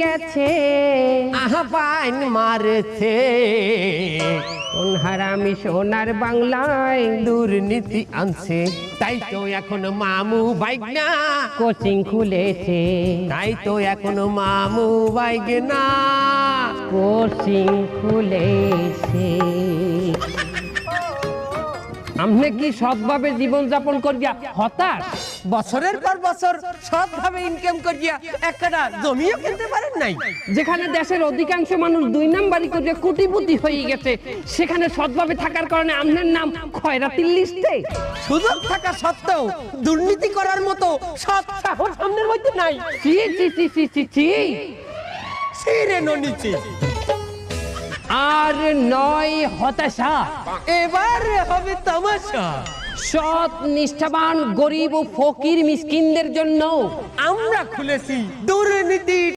গেছে, আহ্বান মারছে, কোন হারামি সোনার বাংলায় দুর্নীতি আনছে, তাই তো এখন মামু বাইগনা, কোচিং খুলেছে, তাই তো এখন মামু বাইগনা। কোচিং খুলেছে। আপনি কি সৎভাবে জীবনযাপন করিয়া হতাশ? বছরের পর বছর সৎভাবে ইনকাম করিয়া একটা জমিও কিনতে পারেন নাই। যেখানে দেশের অধিকাংশ মানুষ 2 নাম্বারি করে কোটিপতি হয়ে গেছে, সেখানে সৎভাবে থাকার কারণে আপনার নাম খয়রাতির লিস্টে। সুযোগ থাকা সত্ত্বেও দুর্নীতি করার মতো সৎ সাহস সামনের মধ্যে নাই। চি চি চি চি চি চি। ছিঁড়ে নিচে। আর নয় হতাশা, এবার হবে তামাশা। সৎ নিষ্ঠাবান গরিব ও ফকির মিসকিনদের জন্য আমরা খুলেছি দুর্নীতি